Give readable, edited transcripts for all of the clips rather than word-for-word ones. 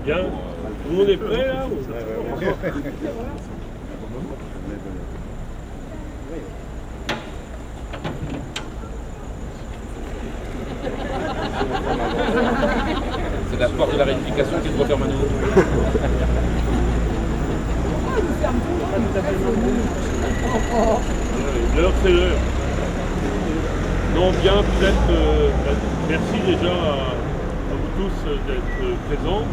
Bien. Tout le monde est prêt là C'est la porte de la réunification qui se referme à nouveau. L'heure c'est l'heure. Non, bien, peut-être, merci déjà à vous tous d'être présents.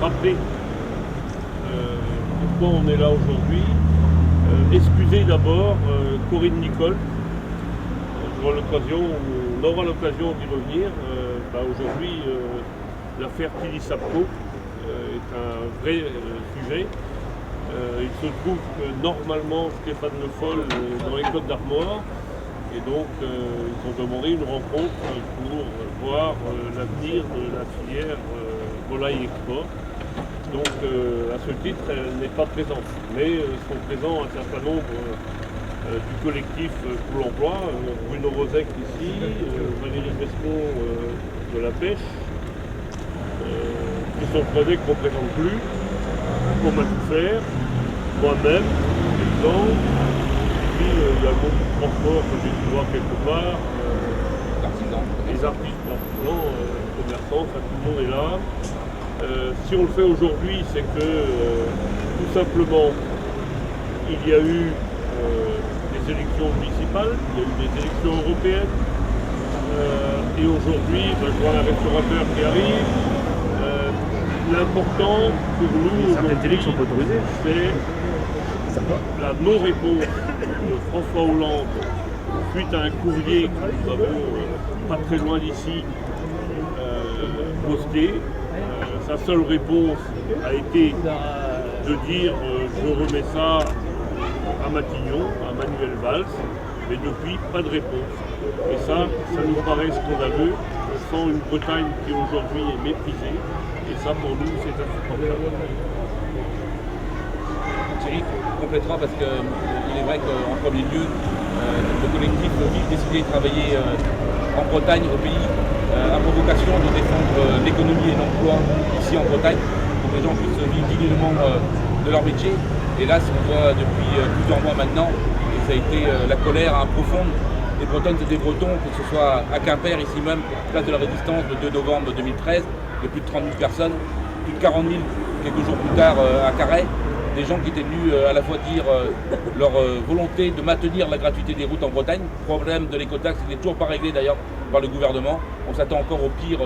Rappeler pourquoi on est là aujourd'hui. Excusez d'abord Corinne Nicole. On aura l'occasion d'y revenir. Aujourd'hui, l'affaire Tilly Sapko est un vrai sujet. Il se trouve que normalement Stéphane Le Foll est dans les Côtes d'Armor et donc ils ont demandé une rencontre pour voir l'avenir de la filière volaille export. Donc à ce titre, elle n'est pas présente, mais sont présents un certain nombre du collectif pour l'emploi, Bruno Rosec ici, Valérie Besmont de la pêche, Christophe Redet qu'on ne présente plus, pour m'a tout faire, moi-même, paysan, et puis il y a le monde du transport que j'ai dû voir quelque part, les artistes, commerçants, ça, tout le monde est là. Si on le fait aujourd'hui, c'est que tout simplement, il y a eu des élections municipales, il y a eu des élections européennes, et aujourd'hui, je vois un restaurateur qui arrive. L'important pour nous, certaines télés qui sont pas autorisées, c'est la non-réponse de François Hollande suite à un courrier que nous avons pas très loin d'ici posté. Sa seule réponse a été de dire je remets ça à Matignon, à Manuel Valls, mais depuis pas de réponse. Et ça nous paraît scandaleux. On sent une Bretagne qui aujourd'hui est méprisée. Et ça, pour nous, c'est insupportable. Thierry complétera parce qu'il est vrai qu'en premier lieu, le collectif Ville décidé de travailler en Bretagne, au pays, a pour vocation de défendre l'économie et l'emploi ici en Bretagne, pour que les gens puissent vivre dignement de leur métier. Et là, on voit depuis plusieurs mois maintenant, et ça a été la colère profonde des Bretonnes et des Bretons, que ce soit à Quimper, ici même, place de la Résistance, le 2 novembre 2013, de plus de 30 000 personnes, plus de 40 000 quelques jours plus tard à Carhaix, des gens qui étaient venus à la fois dire leur volonté de maintenir la gratuité des routes en Bretagne, problème de l'écotaxe qui n'est toujours pas réglé d'ailleurs par le gouvernement, on s'attend encore au pire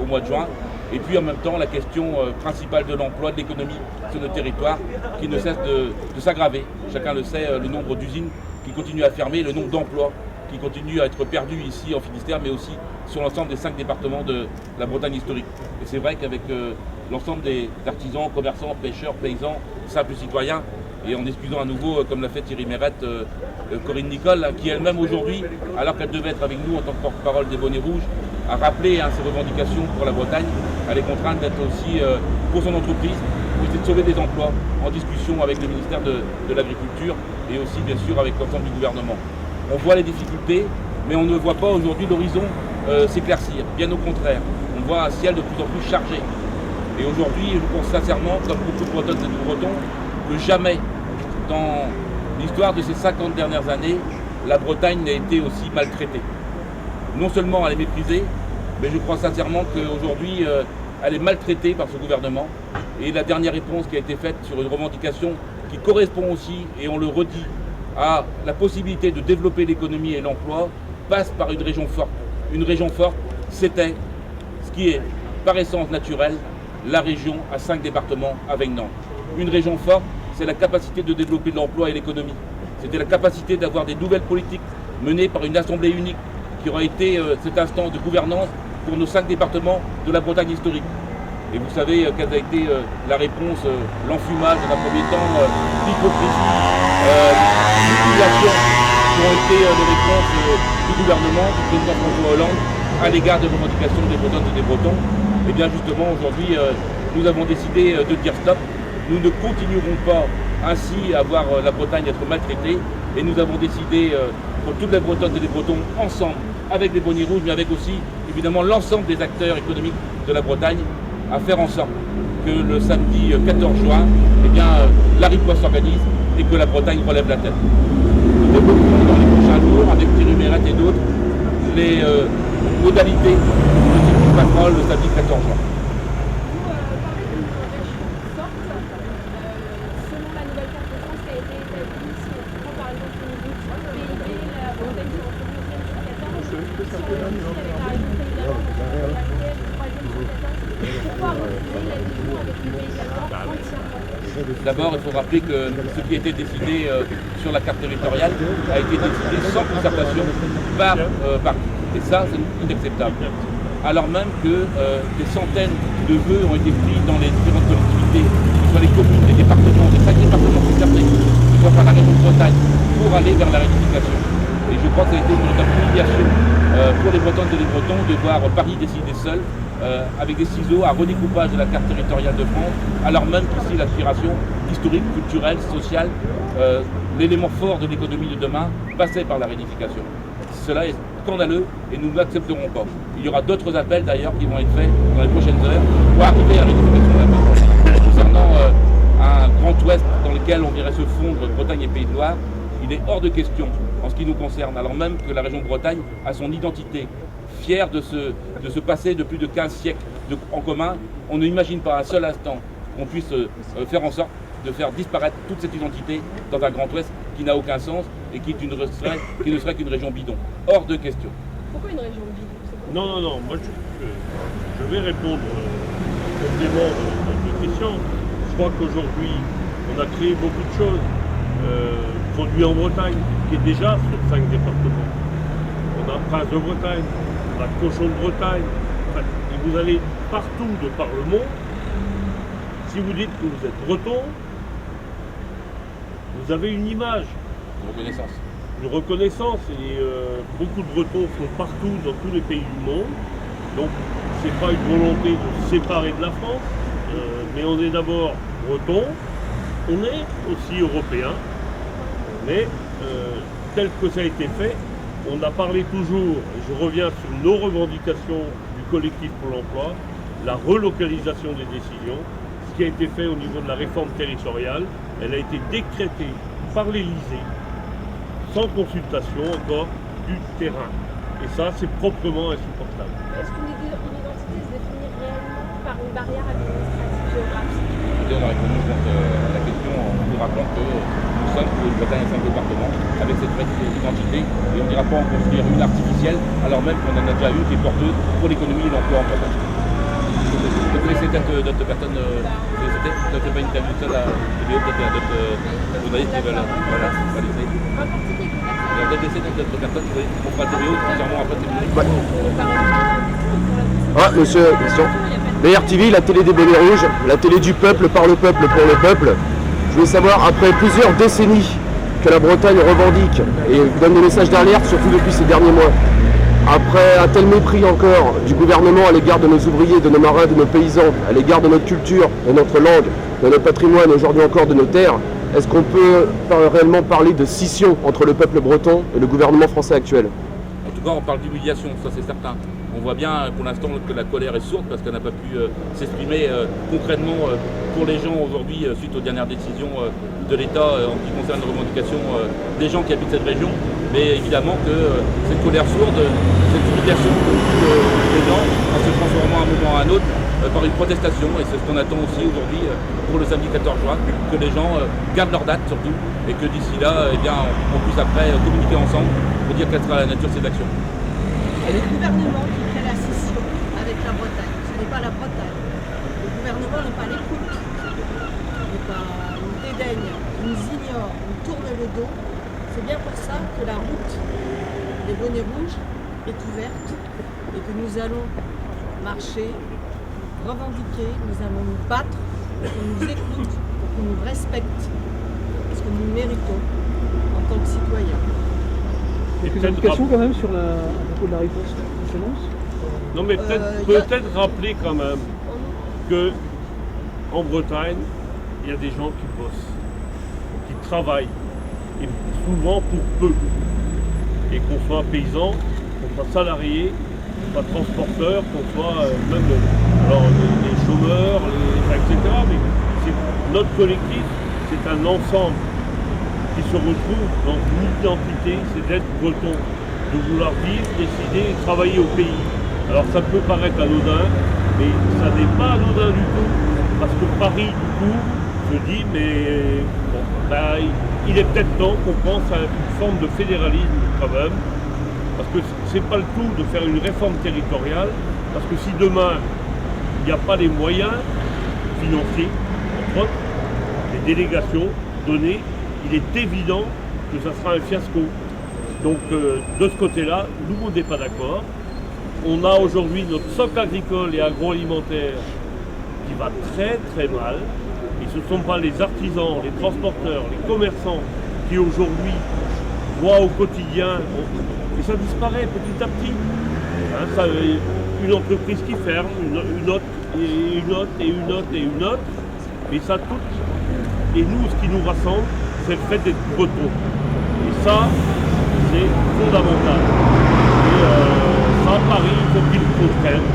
au mois de juin, et puis en même temps la question principale de l'emploi, de l'économie sur nos territoires qui ne cesse de s'aggraver. Chacun le sait, le nombre d'usines qui continuent à fermer, le nombre d'emplois qui continuent à être perdus ici en Finistère, mais aussi sur l'ensemble des 5 départements de la Bretagne historique. Et c'est vrai qu'avec l'ensemble des artisans, commerçants, pêcheurs, paysans, simples citoyens, et en excusant à nouveau, comme l'a fait Thierry Mérette, Corinne Nicole, qui elle-même aujourd'hui, alors qu'elle devait être avec nous en tant que porte-parole des Bonnets Rouges, a rappelé ses revendications pour la Bretagne, elle est contrainte d'être aussi pour son entreprise, pour essayer de sauver des emplois, en discussion avec le ministère de l'Agriculture et aussi bien sûr avec l'ensemble du gouvernement. On voit les difficultés, mais on ne voit pas aujourd'hui l'horizon s'éclaircir. Bien au contraire, on voit un ciel de plus en plus chargé. Et aujourd'hui, je pense sincèrement, comme beaucoup de Bretonnes et de Bretons, que jamais dans l'histoire de ces 50 dernières années, la Bretagne n'a été aussi maltraitée. Non seulement elle est méprisée, mais je crois sincèrement qu'aujourd'hui, elle est maltraitée par ce gouvernement. Et la dernière réponse qui a été faite sur une revendication qui correspond aussi, et on le redit, à la possibilité de développer l'économie et l'emploi, passe par une région forte. Une région forte, c'était ce qui est par essence naturelle, la région à 5 départements avec Nantes. Une région forte, c'est la capacité de développer l'emploi et l'économie. C'était la capacité d'avoir des nouvelles politiques menées par une assemblée unique qui aura été cette instance de gouvernance pour nos 5 départements de la Bretagne historique. Et vous savez quelle a été la réponse, l'enfumage dans un premier temps, l'hypocrisie, l'humiliation qui ont été les réponses du gouvernement, du président François Hollande, à l'égard des revendications des Bretonnes et des Bretons. Et bien justement aujourd'hui, nous avons décidé de dire stop. Nous ne continuerons pas ainsi à voir la Bretagne être maltraitée. Et nous avons décidé pour toutes les Bretonnes et les Bretons, ensemble, avec les Bonnets Rouges, mais avec aussi, il évidemment l'ensemble des acteurs économiques de la Bretagne à faire en sorte que le samedi 14 juin, eh bien, la riposte s'organise et que la Bretagne relève la tête. Nous évoquerons dans les prochains jours, avec Thierry Mérette et d'autres, les modalités de ce qui se passera le samedi 14 juin. D'abord, il faut rappeler que ce qui a été décidé sur la carte territoriale a été décidé sans concertation par parti. Et ça, c'est inacceptable. Alors même que des centaines de vœux ont été pris dans les différentes collectivités, que ce soit les communes, les départements, les 5 départements concernés, que ce soit par la région de Bretagne, pour aller vers la rectification. Et je crois que ça a été une véritable humiliation pour les Bretonnes et les Bretons de voir Paris décider seul, avec des ciseaux, un redécoupage de la carte territoriale de France, alors même qu'ici l'aspiration historique, culturelle, sociale, l'élément fort de l'économie de demain passait par la réunification. Cela est scandaleux et nous ne l'accepterons pas. Il y aura d'autres appels d'ailleurs qui vont être faits dans les prochaines heures pour arriver à la réunification de la Bretagne. Concernant un grand ouest dans lequel on dirait se fondre Bretagne et Pays de Loire, il est hors de question en ce qui nous concerne, alors même que la région de Bretagne a son identité, fière de se passer de plus de 15 siècles en commun. On n'imagine pas un seul instant qu'on puisse faire en sorte de faire disparaître toute cette identité dans un Grand Ouest qui n'a aucun sens et qui ne serait qu'une région bidon. Hors de question. Pourquoi une région bidon? Non, moi je vais répondre au complément de votre question. Je crois qu'aujourd'hui, on a créé beaucoup de choses produits en Bretagne, qui est déjà sur 5 départements. On a Prince de Bretagne, on a Cochon de Bretagne, et vous allez partout de par le monde. Si vous dites que vous êtes breton, vous avez une image. Reconnaissance. Une reconnaissance, et beaucoup de Bretons sont partout dans tous les pays du monde. Donc c'est pas une volonté de se séparer de la France, mais on est d'abord breton, on est aussi européen, mais tel que ça a été fait, on a parlé toujours, et je reviens sur nos revendications du collectif pour l'emploi, la relocalisation des décisions. Ce qui a été fait au niveau de la réforme territoriale, elle a été décrétée par l'Élysée, sans consultation encore du terrain. Et ça, c'est proprement insupportable. Est-ce qu'une identité se définit réellement par une barrière administrative géographique? On a répondu à la question en vous rappelant que nous sommes pour une Bretagne et 5 départements avec cette vraie identité, et on n'ira pas en construire une artificielle alors même qu'on en a déjà une qui est porteuse pour l'économie et l'emploi en Bretagne. Vous connaissez d'autres personnes, vous ne faites pas une interview de ça, la vidéo, d'autres journalistes qui veulent valider. Il y a peut-être d'autres personnes qui vont faire la vidéo, entièrement après cette vidéo. Ah, monsieur, question. La RTV, la télé des bonnets rouges, la télé du peuple, par le peuple, pour le peuple. Je voulais savoir, après plusieurs décennies que la Bretagne revendique et donne des messages d'alerte, surtout depuis ces derniers mois, après un tel mépris encore du gouvernement à l'égard de nos ouvriers, de nos marins, de nos paysans, à l'égard de notre culture, de notre langue, de notre patrimoine, aujourd'hui encore de nos terres, est-ce qu'on peut réellement parler de scission entre le peuple breton et le gouvernement français actuel? En tout cas, on parle d'humiliation, ça c'est certain. On voit bien pour l'instant que la colère est sourde parce qu'elle n'a pas pu s'exprimer concrètement pour les gens aujourd'hui suite aux dernières décisions de l'État en ce qui concerne les revendications des gens qui habitent cette région. Mais évidemment que cette colère sourde, cette humiliation des gens, en se transformant d'un moment à un autre par une protestation, et c'est ce qu'on attend aussi aujourd'hui pour le samedi 14 juin, que les gens gardent leur date surtout, et que d'ici là, eh bien, on puisse après communiquer ensemble pour dire quelle sera la nature de ces actions. C'est le gouvernement qui fait la scission avec la Bretagne. Ce n'est pas la Bretagne. Le gouvernement n'est pas l'écoute. Il nous dédaigne, il nous ignore, il nous tourne le dos. C'est bien pour ça que la route des bonnets rouges est ouverte et que nous allons marcher, revendiquer, nous allons nous battre pour qu'on nous écoute, pour qu'on nous respecte, parce que nous le méritons en tant que citoyens. Quelques indications quand même sur à propos de la réponse qui s'annonce. Non, mais peut-être rappeler quand même que en Bretagne, il y a des gens qui bossent, qui travaillent, et souvent pour peu. Et qu'on soit paysan, qu'on soit salarié, soit transporteur, qu'on soit même alors, les chômeurs, etc. Mais notre collectif, c'est un ensemble qui se retrouve dans une identité, c'est d'être breton, de vouloir vivre, décider et travailler au pays. Alors ça peut paraître anodin, mais ça n'est pas anodin du tout, parce que Paris, du coup, se dit, mais bon, bah, il est peut-être temps qu'on pense à une forme de fédéralisme quand même, parce que c'est pas le tout de faire une réforme territoriale, parce que si demain, il n'y a pas les moyens financiers, entre autres, les délégations données, il est évident que ça sera un fiasco. Donc de ce côté-là, nous on n'est pas d'accord. On a aujourd'hui notre socle agricole et agroalimentaire qui va très très mal. Et ce ne sont pas les artisans, les transporteurs, les commerçants qui aujourd'hui voient au quotidien, et ça disparaît petit à petit. Hein, une entreprise qui ferme, une autre, et une autre, et une autre, et une autre, et ça touche. Et nous, ce qui nous rassemble, c'est le fait d'être bretons. Et ça, c'est fondamental. Et ça, Paris, il faut qu'ils le comprennent.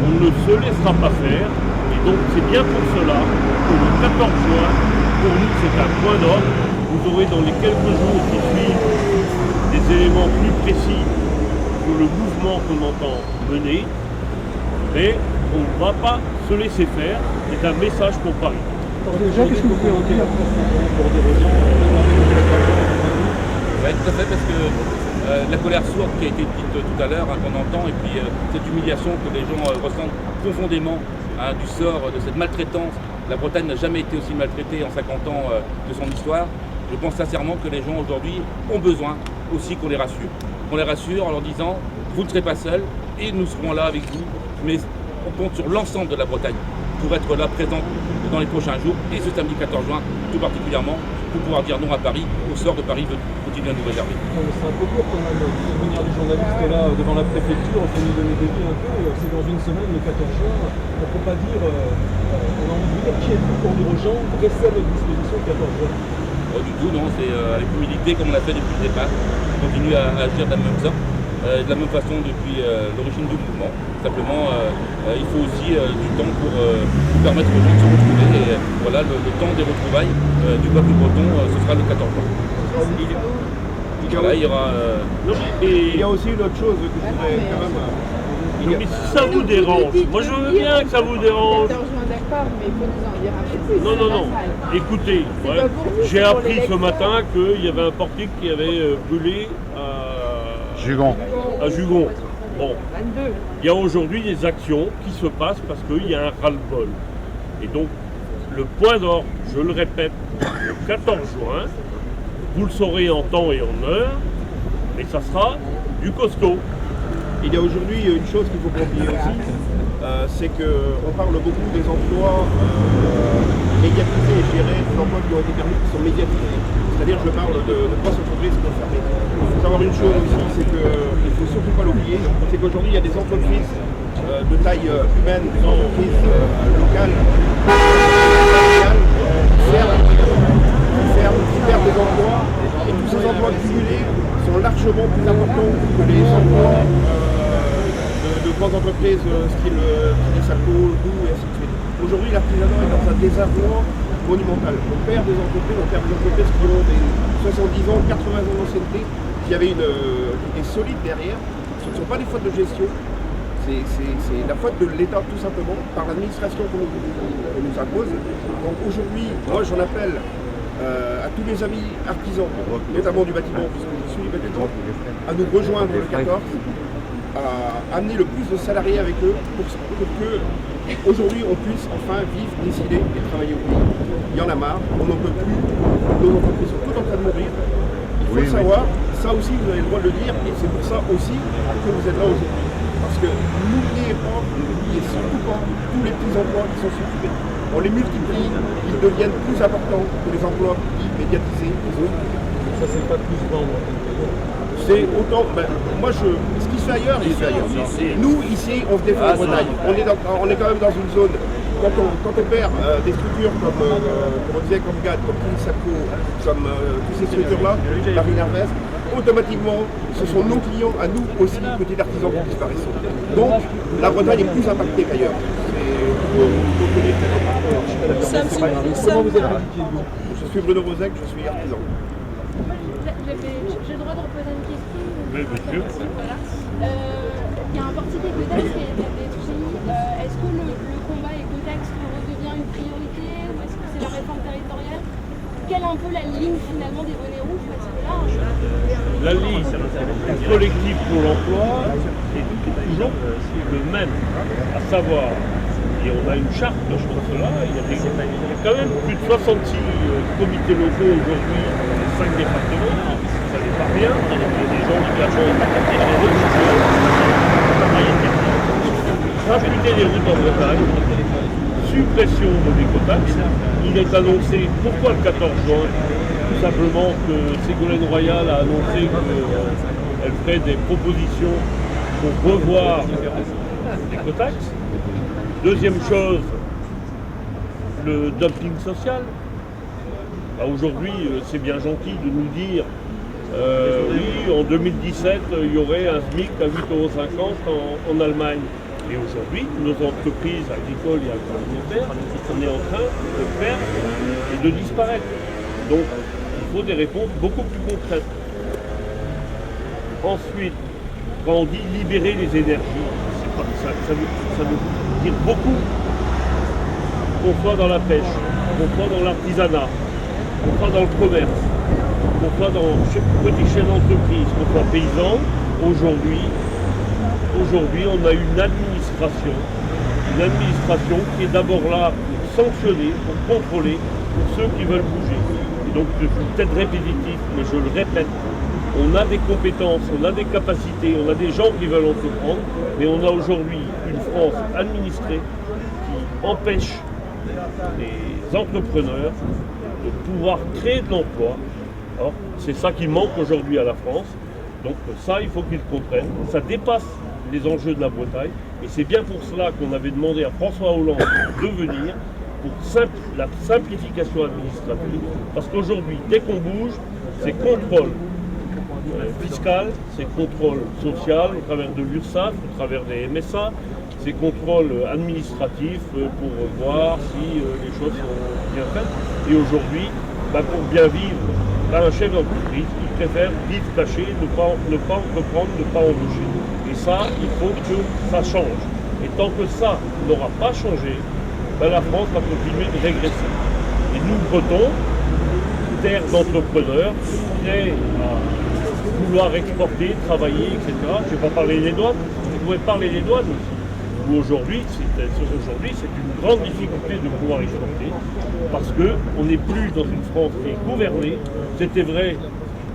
On ne se laissera pas faire. Et donc, c'est bien pour cela que le 14 juin, pour nous, c'est un point d'ordre. Vous aurez dans les quelques jours qui suivent des éléments plus précis sur le mouvement qu'on entend mener. Mais on ne va pas se laisser faire. C'est un message pour Paris. Alors déjà, qu'est-ce que vous pouvez en dire? Oui, tout à fait, parce que la colère sourde qui a été dite tout à l'heure, qu'on entend, et puis cette humiliation que les gens ressentent profondément du sort de cette maltraitance. La Bretagne n'a jamais été aussi maltraitée en 50 ans de son histoire. Je pense sincèrement que les gens aujourd'hui ont besoin aussi qu'on les rassure. Qu'on les rassure en leur disant, vous ne serez pas seuls, et nous serons là avec vous, mais on compte sur l'ensemble de la Bretagne pour être là présent dans les prochains jours, et ce samedi 14 juin tout particulièrement, pour pouvoir dire non à Paris, au sort de Paris veut continuer à nous réserver. C'est un peu court quand même, venir des journalistes là devant la préfecture, on peut nous donner des vies un peu, c'est dans une semaine, le 14 juin, on ne peut pas dire, on a envie de dire qui êtes-vous pour dire aux gens, restez à notre disposition le 14 juin. Pas du tout, non, c'est avec humilité comme on l'a fait depuis le départ, on continue à agir de la même sorte. De la même façon depuis l'origine du mouvement. Simplement, il faut aussi du temps pour permettre aux gens de se retrouver. Et voilà, le temps des retrouvailles du peuple breton, ce sera le 14 juin. Il y a aussi une autre chose que je voudrais quand même... Mais si ça vous dérange, moi je veux bien que ça vous dérange. 14 juin, d'accord, mais il faut nous en dire un peu plus. Non. Écoutez, j'ai appris ce matin qu'il y avait un portique qui avait brûlé à Jugon. Bon, il y a aujourd'hui des actions qui se passent parce qu'il y a un ras-le-bol. Et donc, le point d'ordre, je le répète, le 14 juin, vous le saurez en temps et en heure, mais ça sera du costaud. Il y a aujourd'hui une chose qu'il ne faut pas oublier aussi, c'est qu'on parle beaucoup des emplois médiatisés et gérés, des emplois qui ont été permis, qui sont médiatisés. C'est-à-dire, je parle de grosses entreprises qui sont fermées. Il faut savoir une chose aussi, c'est qu'il ne faut surtout pas l'oublier, c'est qu'aujourd'hui, il y a des entreprises de taille humaine, des entreprises locales, qui perdent des emplois, et tous ces emplois cumulés sont largement plus importants que les emplois de grandes entreprises, style Saco, Doux, et ainsi de suite. Aujourd'hui, l'artisanat est dans un désarroi monumental. On perd des entreprises qui ont des 70 ans, 80 ans d'ancienneté, qui avaient des solides derrière. Ce ne sont pas des fautes de gestion, c'est la faute de l'État tout simplement, par l'administration qu'on nous impose. Donc aujourd'hui, moi j'en appelle à tous mes amis artisans, notamment du bâtiment, puisque je suis bâtiment, à nous rejoindre le 14, à amener le plus de salariés avec eux pour que aujourd'hui on puisse enfin vivre, décider et travailler au pays. Il y en a marre, on n'en peut plus, nos entreprises sont toutes en train de mourir. Il faut le savoir, ça aussi vous avez le droit de le dire, et c'est pour ça aussi que vous êtes là aujourd'hui. Parce que n'oubliez surtout pas tous les petits emplois qui sont supprimés. On les multiplie, ils deviennent plus importants que les emplois médiatisés. Ça c'est pas plus grand. C'est autant. Moi, ce qui se fait ailleurs, il se fait ailleurs. Nous, ici, on se défend en Bretagne. On est quand même dans une zone. Quand on perd des structures comme on disait, comme GAD, comme Saco, comme toutes ces structures-là, Marine Hervès, automatiquement, ce sont nos clients à nous aussi, petits artisans, qui disparaissent. Donc, la Bretagne est plus impactée qu'ailleurs. Comment vous êtes impliqué, vous? Je suis Bruno Rosec, je suis artisan. J'ai le droit de reposer une question? Oui, monsieur. Voilà. Il y a un parti d'écotax qui a été détruit. Est-ce que le combat écotax redevient une priorité ou est-ce que c'est la réforme territoriale? Quelle est un peu la ligne finalement des bonnets rouges? Parce que là, La ligne du collectif pour l'emploi est toujours le même, à savoir, et on a une charte pour cela, il y a quand même plus de 66 comités locaux aujourd'hui dans les 5 départements, ça n'est pas rien, il y a des gens qui gratuité des routes en Bretagne, suppression de l'écotax. Il est annoncé, pourquoi le 14 juin? Tout simplement que Ségolène Royal a annoncé qu'elle ferait des propositions pour revoir l'écotax. Deuxième chose, le dumping social. Aujourd'hui, c'est bien gentil de nous dire oui, en 2017, il y aurait un SMIC à 8,50 € en Allemagne. Et aujourd'hui, nos entreprises agricoles et agroalimentaires, on est en train de perdre et de disparaître. Donc, il faut des réponses beaucoup plus concrètes. Ensuite, quand on dit libérer les énergies, ça veut dire beaucoup. Qu'on soit dans la pêche, qu'on soit dans l'artisanat, qu'on soit dans le commerce, qu'on soit dans petite chaîne d'entreprise, qu'on soit paysan, aujourd'hui, on a une administration qui est d'abord là pour sanctionner, pour contrôler, pour ceux qui veulent bouger. Et donc, je suis peut-être répétitif, mais je le répète, on a des compétences, on a des capacités, on a des gens qui veulent entreprendre, mais on a aujourd'hui une France administrée qui empêche les entrepreneurs de pouvoir créer de l'emploi. Alors, c'est ça qui manque aujourd'hui à la France. Donc ça, il faut qu'ils comprennent. Ça dépasse les enjeux de la Bretagne. Et c'est bien pour cela qu'on avait demandé à François Hollande de venir pour la simplification administrative. Parce qu'aujourd'hui, dès qu'on bouge, c'est contrôle fiscal, c'est contrôle social au travers de l'URSSAF, au travers des MSA, c'est contrôle administratif pour voir si les choses sont bien faites. Et aujourd'hui, pour bien vivre, un chef d'entreprise, il préfère vivre caché, ne pas entreprendre, ne pas embaucher. Et ça, il faut que ça change. Et tant que ça n'aura pas changé, la France va continuer de régresser. Et nous, Bretons, terre d'entrepreneurs, prêts à vouloir exporter, travailler, etc. Je ne vais pas parler des douanes, je pourrais parler des douanes aussi. Où aujourd'hui, c'est une grande difficulté de pouvoir exporter parce qu'on n'est plus dans une France qui est gouvernée. C'était vrai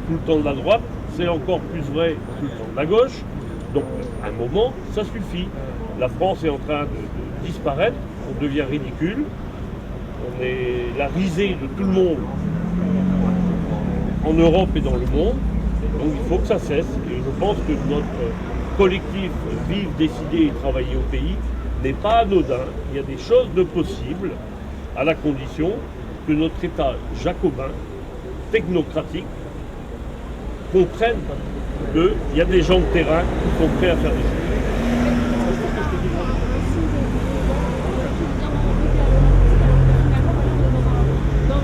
tout le temps de la droite, c'est encore plus vrai tout le temps de la gauche. Donc, à un moment, ça suffit. La France est en train de disparaître, on devient ridicule, on est la risée de tout le monde en Europe et dans le monde. Donc, il faut que ça cesse. Et je pense que notre collectif vivre, décider et travailler au pays n'est pas anodin. Il y a des choses de possibles à la condition que notre État jacobin, technocratique, comprenne qu'il y a des gens de terrain qui sont prêts à faire des choses. Dans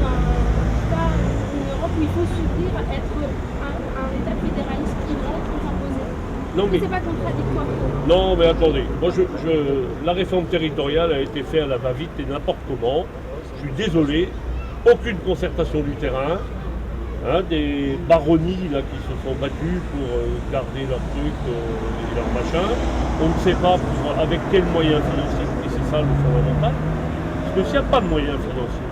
une Europe où il faut subir être un État fédéraliste qui rentre pour s'imposer. Non, mais c'est pas contradictoire. Non, mais attendez. Moi, la réforme territoriale a été faite à la va-vite et n'importe comment. Je suis désolé. Aucune concertation du terrain. Des baronnies là, qui se sont battues pour garder leurs trucs et leurs machins. On ne sait pas avec quels moyens financiers. Et c'est ça le fondamental. Parce que s'il n'y a pas de moyens financiers,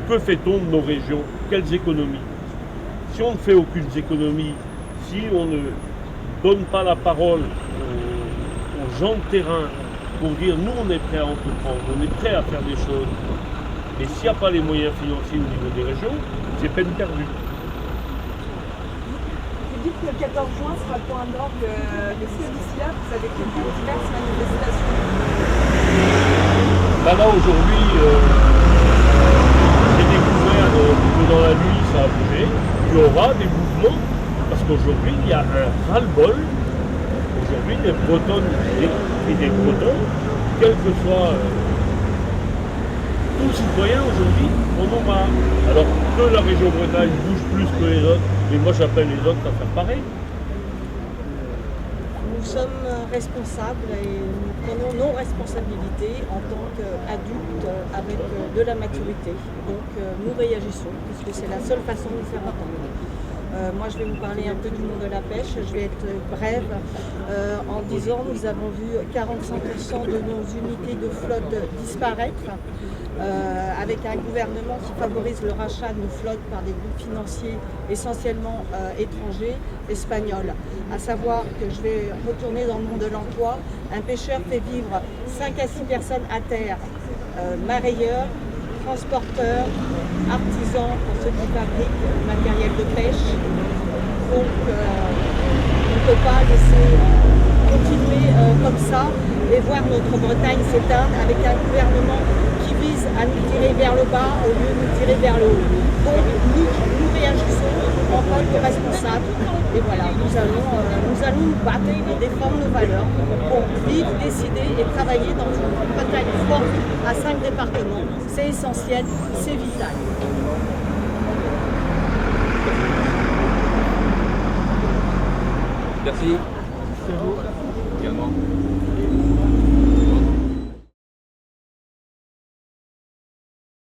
que fait-on de nos régions? Quelles économies? Si on ne fait aucune économie, si on ne donne pas la parole aux gens de terrain pour dire nous on est prêts à entreprendre, on est prêts à faire des choses. Mais s'il n'y a pas les moyens financiers au niveau des régions, c'est peine perdue. Vous dites que le 14 juin sera le point d'orgue. Est-ce que d'ici là, vous avez prévu diverses manifestations? Là aujourd'hui, j'ai découvert que dans la nuit ça a bougé. Il y aura des mouvements Parce qu'aujourd'hui, il y a un ras-le-bol. Aujourd'hui, des Bretonnes et des Bretons, quel que soit tout citoyen aujourd'hui, en ont marre. Alors que la région Bretagne bouge plus que les autres, mais moi j'appelle les autres à faire pareil. Nous sommes responsables et nous prenons nos responsabilités en tant qu'adultes avec de la maturité. Donc nous réagissons puisque c'est la seule façon de nous faire entendre. Moi je vais vous parler un peu du monde de la pêche, je vais être brève en disant nous avons vu 45% de nos unités de flotte disparaître avec un gouvernement qui favorise le rachat de nos flottes par des groupes financiers essentiellement étrangers, espagnols. À savoir que je vais retourner dans le monde de l'emploi, un pêcheur fait vivre 5 à 6 personnes à terre, mareyeurs, transporteurs, artisans pour ceux qui fabriquent le matériel de pêche. Donc on ne peut pas laisser continuer comme ça et voir notre Bretagne s'éteindre avec un gouvernement qui vise à nous tirer vers le bas au lieu de nous tirer vers le haut. Donc nous réagissons en tant que responsables et voilà, nous allons nous battre et défendre nos valeurs pour vivre, décider et travailler dans une Bretagne forte à 5 départements. C'est essentiel, c'est vital. Merci.